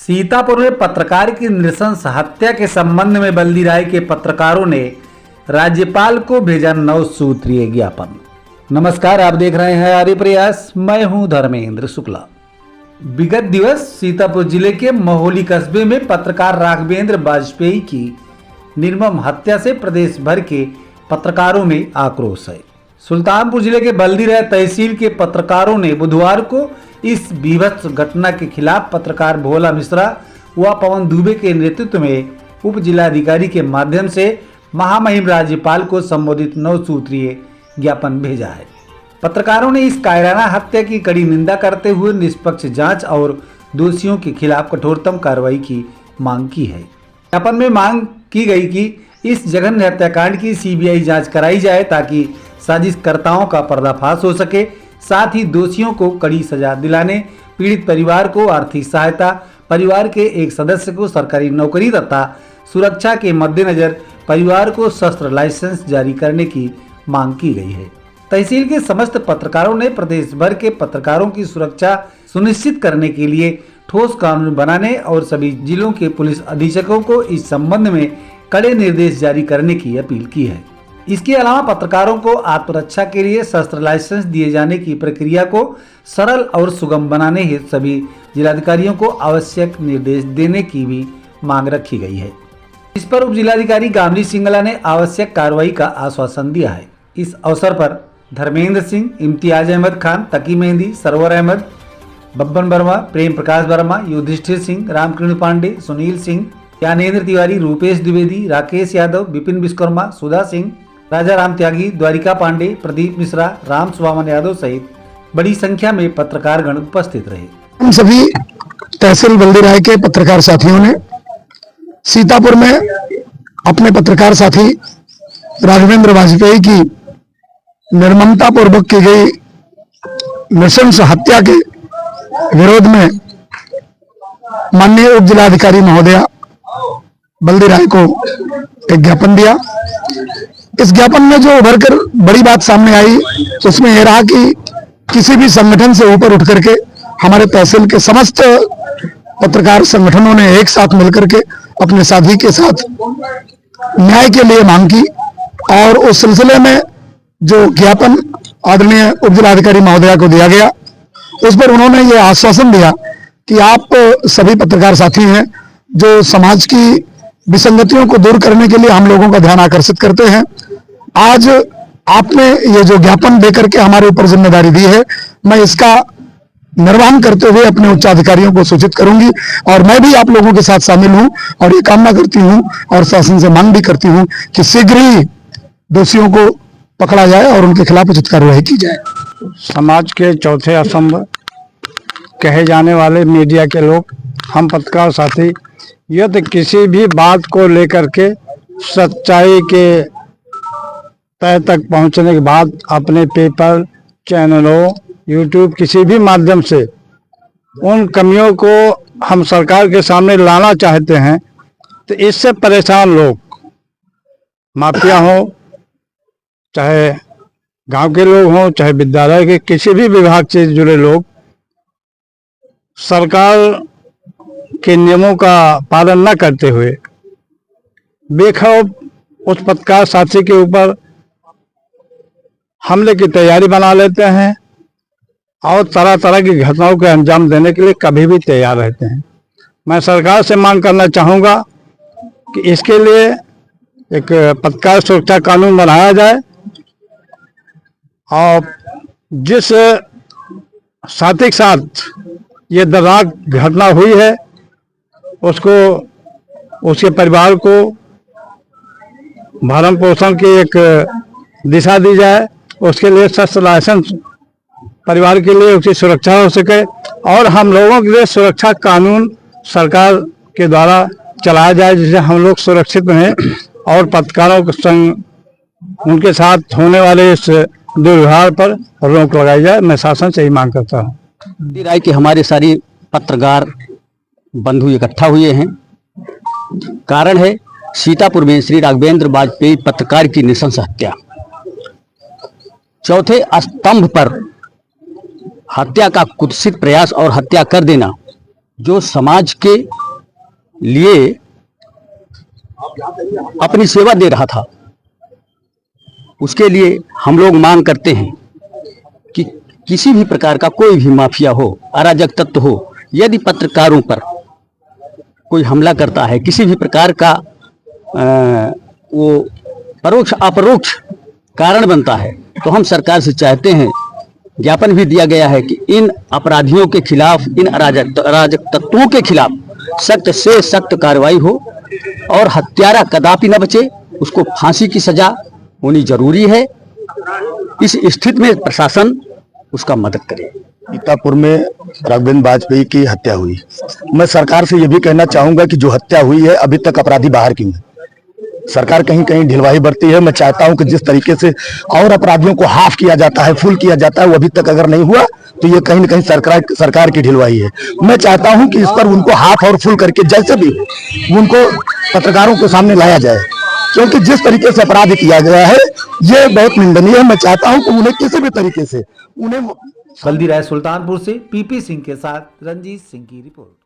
सीतापुर में पत्रकार की नृशंस हत्या के संबंध में बल्दी राय के पत्रकारों ने राज्यपाल को भेजा 9 सूत्रीय ज्ञापन। नमस्कार, आप देख रहे हैं आर्य प्रयास। मैं हूं धर्मेंद्र शुक्ला। विगत दिवस सीतापुर जिले के महोली कस्बे में पत्रकार राघवेंद्र वाजपेयी की निर्मम हत्या से प्रदेश भर के पत्रकारों में आक्रोश है। सुल्तानपुर जिले के बल्दी राय तहसील के पत्रकारों ने बुधवार को इस बीभत्स घटना के खिलाफ पत्रकार भोला मिश्रा व पवन दुबे के नेतृत्व में उप जिलाधिकारी के माध्यम से महामहिम राज्यपाल को संबोधित 9 सूत्रीय ज्ञापन भेजा है। पत्रकारों ने इस कायराना हत्या की कड़ी निंदा करते हुए निष्पक्ष जांच और दोषियों के खिलाफ कठोरतम कार्रवाई की मांग की है। ज्ञापन में मांग की गई कि इस जघन्य हत्याकांड की सीबीआई जांच कराई जाए ताकि साजिशकर्ताओं का पर्दाफाश हो सके। साथ ही दोषियों को कड़ी सजा दिलाने, पीड़ित परिवार को आर्थिक सहायता, परिवार के एक सदस्य को सरकारी नौकरी तथा सुरक्षा के मद्देनजर परिवार को शस्त्र लाइसेंस जारी करने की मांग की गई है। तहसील के समस्त पत्रकारों ने प्रदेश भर के पत्रकारों की सुरक्षा सुनिश्चित करने के लिए ठोस कानून बनाने और सभी जिलों के पुलिस अधीक्षकों को इस संबंध में कड़े निर्देश जारी करने की अपील की है। इसके अलावा पत्रकारों को आत्मरक्षा के लिए शस्त्र लाइसेंस दिए जाने की प्रक्रिया को सरल और सुगम बनाने हेतु सभी जिलाधिकारियों को आवश्यक निर्देश देने की भी मांग रखी गई है। इस पर उप जिलाधिकारी गामली सिंगला ने आवश्यक कार्रवाई का आश्वासन दिया है। इस अवसर पर धर्मेंद्र सिंह, इम्तियाज अहमद खान, तकी मेहंदी, सरवर अहमद, बब्बन वर्मा, प्रेम प्रकाश वर्मा, युधिष्ठिर सिंह, रामकृष्ण पांडे, सुनील सिंह, ज्ञानेन्द्र तिवारी, रूपेश द्विवेदी, राकेश यादव, विपिन विश्वकर्मा, सुधा सिंह, राजा राम त्यागी, द्वारिका पांडे, प्रदीप मिश्रा, राम सुवामन यादव सहित बड़ी संख्या में पत्रकारगण उपस्थित रहे। हम सभी तहसील बल्दी राय के पत्रकार साथियों ने सीतापुर में अपने पत्रकार साथी राघवेंद्र वाजपेयी की निर्ममता पूर्वक की गई नृशंस हत्या के विरोध में माननीय उप जिलाधिकारी महोदया बल्दी राय को एक ज्ञापन दिया। इस ज्ञापन में जो उभर कर बड़ी बात सामने आई उसमें यह रहा कि किसी भी संगठन से ऊपर उठ करके हमारे तहसील के समस्त पत्रकार संगठनों ने एक साथ मिलकर के अपने साथी के साथ न्याय के लिए मांग की और उस सिलसिले में जो ज्ञापन आदरणीय उप जिलाधिकारी महोदया को दिया गया उस पर उन्होंने ये आश्वासन दिया कि आप सभी पत्रकार साथी हैं जो समाज की विसंगतियों को दूर करने के लिए हम लोगों का ध्यान आकर्षित करते हैं। आज आपने ये जो ज्ञापन देकर के हमारे ऊपर जिम्मेदारी दी है, मैं इसका निर्वहन करते हुए अपने उच्चाधिकारियों को सूचित करूंगी और मैं भी आप लोगों के साथ शामिल हूं और ये कामना करती हूं और शासन से मांग भी करती हूं कि शीघ्र ही दोषियों को पकड़ा जाए और उनके खिलाफ उचित कार्रवाई की जाए। समाज के चौथे स्तंभ कहे जाने वाले मीडिया के लोग, हम पत्रकार साथी, यदि किसी भी बात को लेकर के सच्चाई के तय तक पहुंचने के बाद अपने पेपर, चैनलों, यूट्यूब किसी भी माध्यम से उन कमियों को हम सरकार के सामने लाना चाहते हैं तो इससे परेशान लोग, माफिया हो, चाहे गांव के लोग हों, चाहे विद्यालय के किसी भी विभाग से जुड़े लोग, सरकार के नियमों का पालन न करते हुए बेखौफ उस पत्रकार साथी के ऊपर हमले की तैयारी बना लेते हैं और तरह तरह की घटनाओं के अंजाम देने के लिए कभी भी तैयार रहते हैं। मैं सरकार से मांग करना चाहूँगा कि इसके लिए एक पत्रकार सुरक्षा कानून बनाया जाए और जिस साथी के साथ ये दर्दनाक घटना हुई है उसको, उसके परिवार को भरण पोषण की एक दिशा दी जाए, उसके लिए शस्त्र लाइसेंस परिवार के लिए उसकी सुरक्षा हो सके और हम लोगों के लिए सुरक्षा कानून सरकार के द्वारा चलाया जाए जिससे हम लोग सुरक्षित रहें और पत्रकारों के संग उनके साथ होने वाले इस दुर्व्यवहार पर रोक लगाई जाए। मैं शासन से ही मांग करता हूँ। बल्दी राय के हमारे सारे पत्रकार बंधु इकट्ठा हुए हैं। कारण है सीतापुर में श्री राघवेंद्र वाजपेयी पत्रकार की नृशंस हत्या। चौथे स्तंभ पर हत्या का कुत्सित प्रयास और हत्या कर देना जो समाज के लिए अपनी सेवा दे रहा था, उसके लिए हम लोग मांग करते हैं कि किसी भी प्रकार का कोई भी माफिया हो, अराजक तत्व हो, यदि पत्रकारों पर कोई हमला करता है, किसी भी प्रकार का वो परोक्ष अपरोक्ष कारण बनता है, तो हम सरकार से चाहते हैं, ज्ञापन भी दिया गया है कि इन अपराधियों के खिलाफ, इन अराजक तत्वों के खिलाफ सख्त से सख्त कार्रवाई हो और हत्यारा कदापि न बचे, उसको फांसी की सजा होनी जरूरी है। इस स्थिति में प्रशासन उसका मदद करे। सीतापुर में राघवेंद्र वाजपेयी की हत्या हुई, मैं सरकार से यह भी कहना चाहूंगा कि जो हत्या हुई है अभी तक अपराधी बाहर क्यों है? सरकार कहीं कहीं ढिलवाही बरती है। मैं चाहता हूं कि जिस तरीके से और अपराधियों को हाफ किया जाता है, फुल किया जाता है, वो अभी तक अगर नहीं हुआ तो ये कहीं न कहीं सरकार की ढिलवाही है। मैं चाहता हूं कि इस पर उनको हाफ और फुल करके जैसे भी उनको पत्रकारों के सामने लाया जाए, क्योंकि जिस तरीके से अपराध किया गया है ये बहुत निंदनीय है। मैं चाहता हूं कि उन्हें किसी भी तरीके से उन्हें बल्दी राय सुल्तानपुर से पीपी सिंह के साथ रंजीत सिंह की रिपोर्ट।